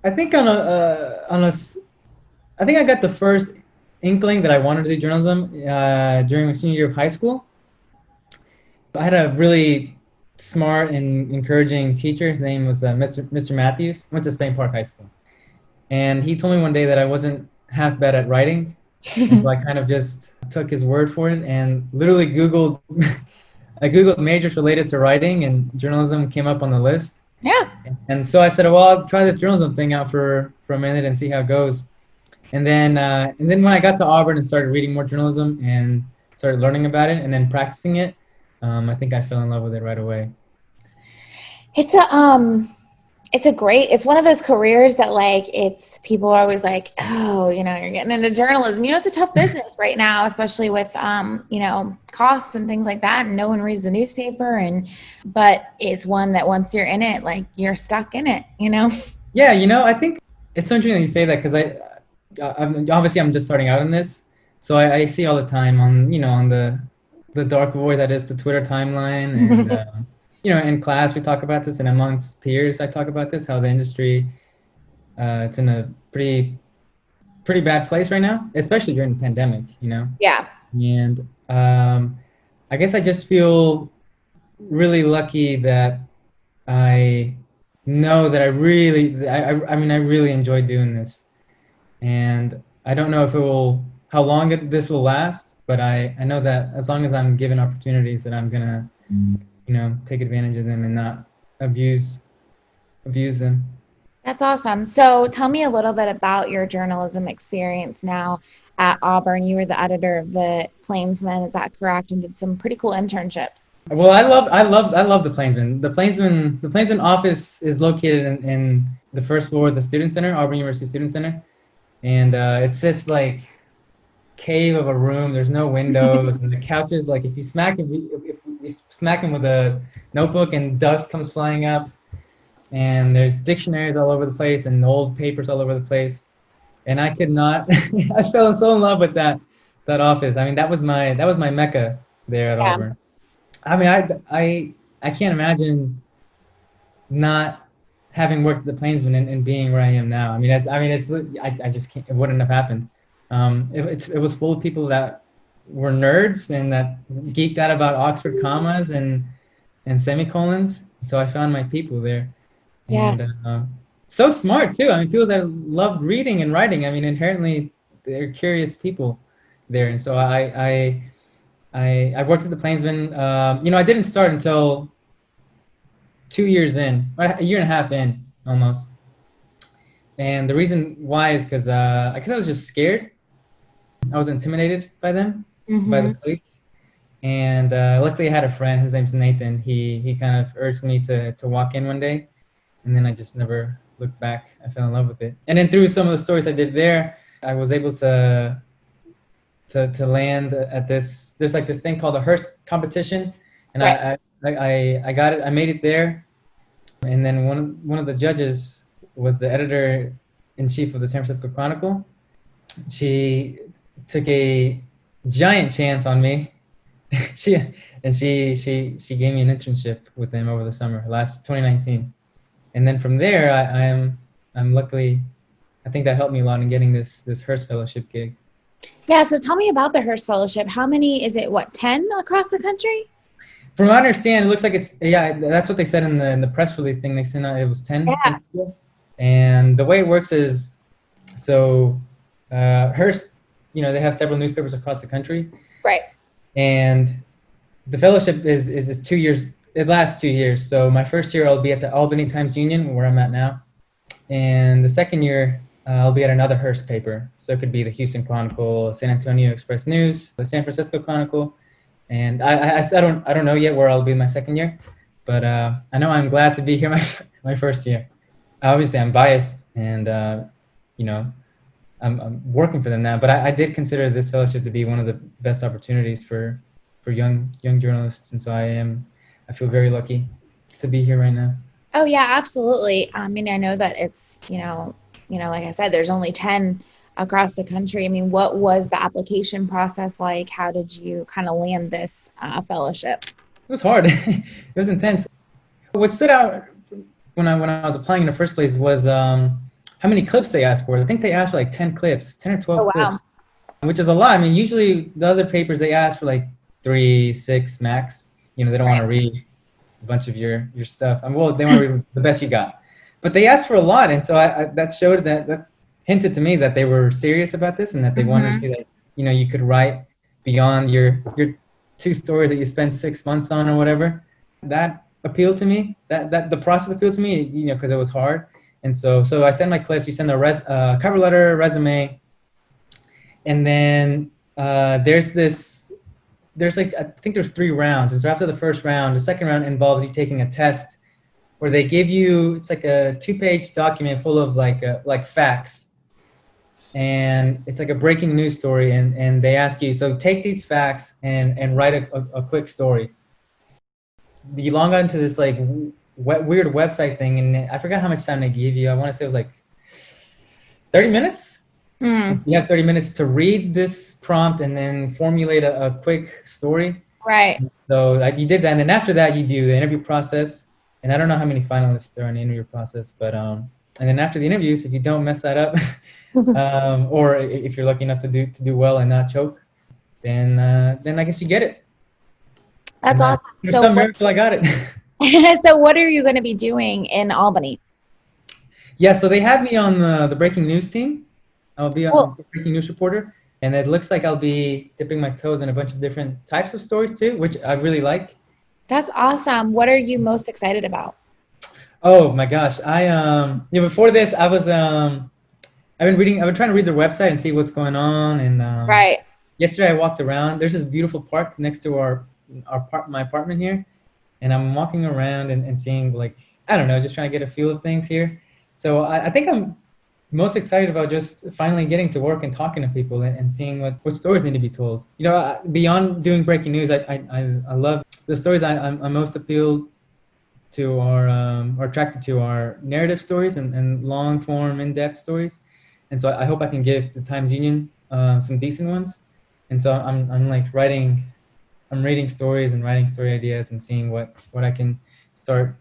I think I think I got the first inkling that I wanted to do journalism during my senior year of high school. I had a really smart and encouraging teacher. His name was Mr. Matthews. Went to Spain Park High School, and he told me one day that I wasn't half bad at writing, and so I kind of just took his word for it and literally Googled. I Googled majors related to writing, and journalism came up on the list. Yeah. And so I said, well, I'll try this journalism thing out for a minute and see how it goes. And then when I got to Auburn and started reading more journalism and started learning about it and then practicing it, I think I fell in love with it right away. It's it's one of those careers that like it's people are always like, oh, you're getting into journalism. It's a tough business right now, especially with costs and things like that, and no one reads the newspaper, but it's one that once you're in it, like you're stuck in it. Yeah, I think it's so interesting that you say that because obviously I'm just starting out in this, so I see all the time on the dark void that is the Twitter timeline, and in class we talk about this, and amongst peers I talk about this, how the industry it's in a pretty bad place right now, especially during the pandemic. Yeah. And I guess I just feel really lucky that I know that I mean I really enjoy doing this, and I don't know how long this will last, but I know that as long as I'm given opportunities, that I'm gonna take advantage of them and not abuse them. That's awesome. So tell me a little bit about your journalism experience now at Auburn. You were the editor of the Plainsman, is that correct? And did some pretty cool internships. Well, I love the Plainsman. The Plainsman office is located in the first floor of the Student Center, Auburn University Student Center, and it's this like cave of a room. There's no windows, and the couches, like if we smack him with a notebook and dust comes flying up, and there's dictionaries all over the place and old papers all over the place, and I could not. I fell so in love with that office. I mean, that was my mecca there at Yeah. Auburn. I mean, I can't imagine not having worked at the Plainsman and being where I am now. I mean, I just can't. It wouldn't have happened. It was full of people that were nerds and that geeked out about Oxford commas and semicolons. So I found my people there, Yeah. and so smart too. I mean, people that love reading and writing. I mean, inherently they're curious people there, and so I worked at the Plainsman. I didn't start until 2 years in, a year and a half in almost. And the reason why is because I was just scared. I was intimidated by them, by the Hmm. police. And luckily I had a friend, his name's Nathan. He kind of urged me to walk in one day. And then I just never looked back. I fell in love with it. And then through some of the stories I did there, I was able to land at there's like this thing called the Hearst competition. And Right. I got it. I made it there. And then one of the judges was the editor in chief of the San Francisco Chronicle. She took a giant chance on me. she she gave me an internship with them over the summer, last 2019. And then from there, I'm luckily, I think that helped me a lot in getting this Hearst Fellowship gig. Yeah. So tell me about the Hearst Fellowship. How many is it? What, 10 across the country? From what I understand, it looks like yeah, that's what they said in the press release thing they sent out. It was 10 Yeah. people. And the way it works is, so Hearst, they have several newspapers across the country, Right. and the fellowship is 2 years. It lasts 2 years. So my first year I'll be at the Albany Times-Union, where I'm at now, and the second year I'll be at another Hearst paper. So it could be the Houston Chronicle, San Antonio Express News, the San Francisco Chronicle, and I don't know yet where I'll be in my second year, but I know I'm glad to be here my first year. Obviously, I'm biased, and you know, I'm working for them now. But I did consider this fellowship to be one of the best opportunities for young journalists, and so I feel very lucky to be here right now. Oh yeah, absolutely. I mean, I know that it's, like I said, there's only 10 across the country. I mean, what was the application process like? How did you kind of land this fellowship? It was hard. It was intense. What stood out when I was applying in the first place was how many clips they asked for. I think they asked for like 10 clips, 10 or 12 Oh, wow. clips, which is a lot. I mean, usually the other papers they ask for like 3, 6 max. You know, they don't want to read a bunch of your stuff. I mean, well, they want to read the best you got, but they asked for a lot, and so I that showed that hinted to me that they were serious about this and that they wanted to see that, you know, you could write beyond your 2 stories that you spend 6 months on or whatever. That appealed to me. That the process appealed to me, you know, because it was hard. And so I send my clips. You send a cover letter, resume, and then there's like, I think there's 3 rounds. And so after the first round, the second round involves you taking a test where they give you, it's like a 2-page document full of like facts. And it's like a breaking news story. And they ask you, so take these facts and write a quick story. You log on to this like weird website thing. And I forgot how much time they give you. I want to say it was like 30 minutes. You have 30 minutes to read this prompt and then formulate a quick story. Right. So like you did that, and then after that you do the interview process. And I don't know how many finalists there are in the interview process, but and then after the interviews, if you don't mess that up, or if you're lucky enough to do well and not choke, then I guess you get it. That's awesome. There's some miracle I got it. So what are you going to be doing in Albany? Yeah, so they have me on the breaking news team. I'll be a breaking news reporter, and it looks like I'll be dipping my toes in a bunch of different types of stories too, which I really like. That's awesome. What are you most excited about? Oh my gosh, before this I've been trying to read their website and see what's going on, and Right. yesterday I walked around. There's this beautiful park next to my apartment here, and I'm walking around and seeing, like, I don't know, just trying to get a feel of things here. So I think I'm most excited about just finally getting to work and talking to people and seeing what stories need to be told. You know, beyond doing breaking news, I love the stories I'm most appealed to or attracted to are narrative stories and long form, in-depth stories. And so I hope I can give the Times-Union some decent ones. And so I'm like reading stories and writing story ideas and seeing what I can start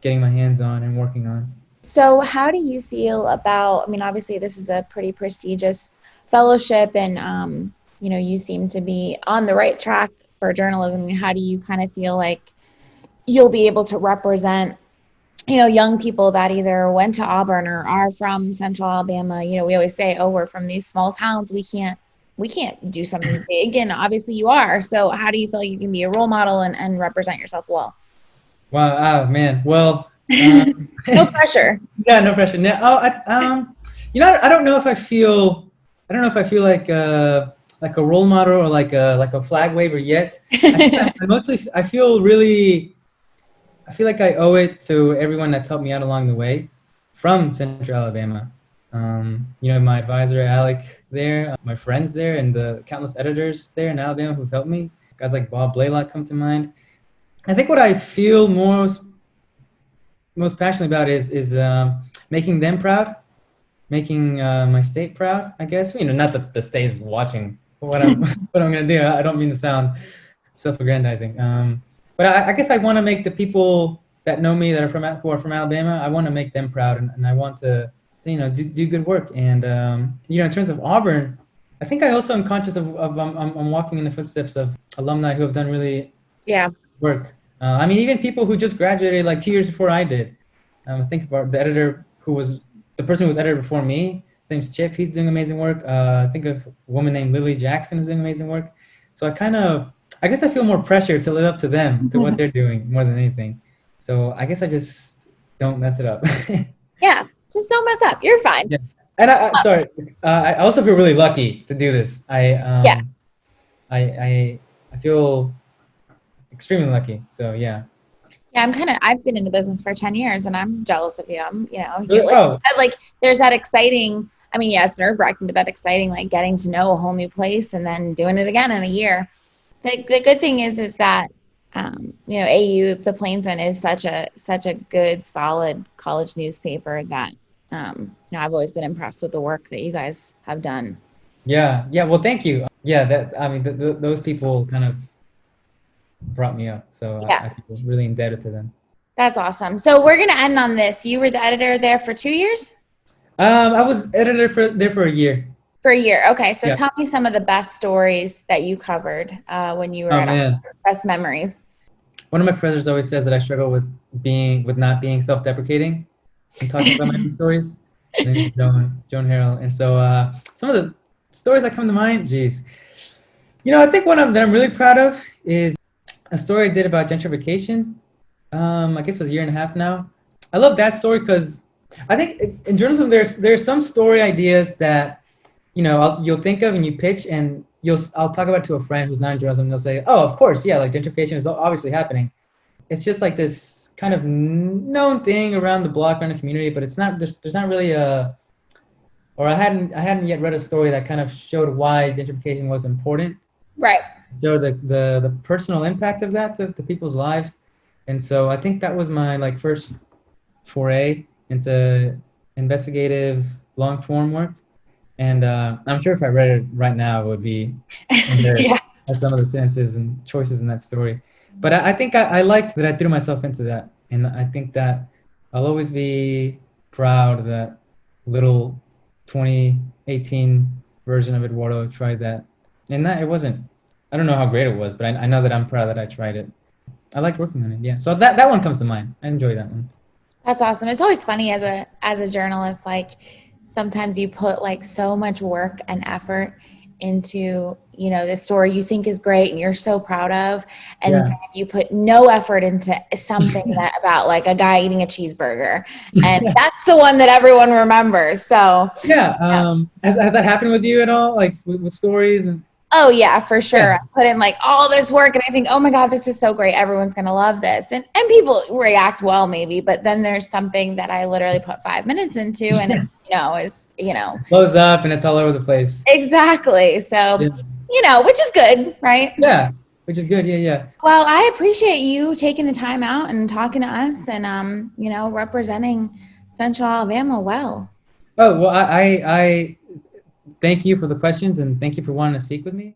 getting my hands on and working on. So how do you feel about, I mean, obviously this is a pretty prestigious fellowship, and, you know, you seem to be on the right track for journalism. How do you kind of feel like you'll be able to represent, you know, young people that either went to Auburn or are from Central Alabama? You know, we always say, oh, we're from these small towns. We can't do something big. And obviously you are. So how do you feel like you can be a role model and represent yourself well? Wow, man. Well, no pressure. Yeah, no pressure. You know, I don't know if I feel like a role model or like a flag waver yet. I feel like I owe it to everyone that's helped me out along the way from Central Alabama. You know, my advisor Alec there, my friends there, and the countless editors there in Alabama who've helped me. Guys like Bob Blaylock come to mind. I think what I feel most passionately about is making them proud, making my state proud, I guess. You know, not that the state is watching what I'm gonna do. I don't mean to sound self-aggrandizing, but I guess I want to make the people that know me who are from Alabama. I want to make them proud, and I want to you know, do good work. And you know, in terms of Auburn, I think I also am conscious of I'm walking in the footsteps of alumni who have done really work. I mean, even people who just graduated like 2 years before I did. Think about the editor the person who was editor before me. His name's Chip. He's doing amazing work. Think of a woman named Lily Jackson who's doing amazing work. So I guess I feel more pressure to live up to them, to what they're doing more than anything. So I guess I just don't mess it up. Yeah, just don't mess up. You're fine. Yeah. And I also feel really lucky to do this. I feel extremely lucky. So yeah. Yeah, I've been in the business for 10 years and I'm jealous of you. You know, like there's that exciting, I mean, yes, nerve-wracking, but that exciting, like getting to know a whole new place and then doing it again in a year. The good thing is that, you know, AU, the Plainsman is such a good, solid college newspaper that, you know, I've always been impressed with the work that you guys have done. Yeah. Well, thank you. Yeah, those people kind of brought me up, so I feel really indebted to them. That's awesome. So we're going to end on this. You were the editor there for 2 years? I was editor there for a year. For a year. Okay. So Yeah. tell me some of the best stories that you covered when you were Oh at Auburn. man. Best memories. One of my professors always says that I struggle with not being self-deprecating and talking about my own stories. His name is Joan Harrell. And so some of the stories that come to mind, geez. I think that I'm really proud of is a story I did about gentrification. I guess it was a year and a half now. I love that story because I think in journalism there's some story ideas that you'll think of and you pitch, and I'll talk about it to a friend who's not in journalism, and they'll say, "Oh, of course, yeah, like gentrification is obviously happening." It's just like this kind of known thing around the block, around the community, but it's not. There's not really I hadn't yet read a story that kind of showed why gentrification was important. Right. Show the personal impact of that to people's lives, and so I think that was my like first foray into investigative long form work. And I'm sure if I read it right now, it would be Yeah. some of the sentences and choices in that story. But I think I liked that I threw myself into that. And I think that I'll always be proud that little 2018 version of Eduardo tried that. And that I don't know how great it was, but I know that I'm proud that I tried it. I liked working on it, yeah. So that one comes to mind. I enjoy that one. That's awesome. It's always funny as a journalist, like sometimes you put like so much work and effort into, this story you think is great and you're so proud of, and Yeah. then you put no effort into something that about like a guy eating a cheeseburger, and that's the one that everyone remembers. So Yeah. Has that happened with you at all? Like with stories and oh yeah, for sure. yeah. I put in like all this work and I think, oh my God, this is so great. Everyone's going to love this. And people react well maybe, but then there's something that I literally put 5 minutes into and it, is, Blows up and it's all over the place. exactly. So, Yeah. which is good, right? Yeah. Which is good. Yeah. Yeah. Well, I appreciate you taking the time out and talking to us and, representing Central Alabama well. Oh, well, I thank you for the questions and thank you for wanting to speak with me.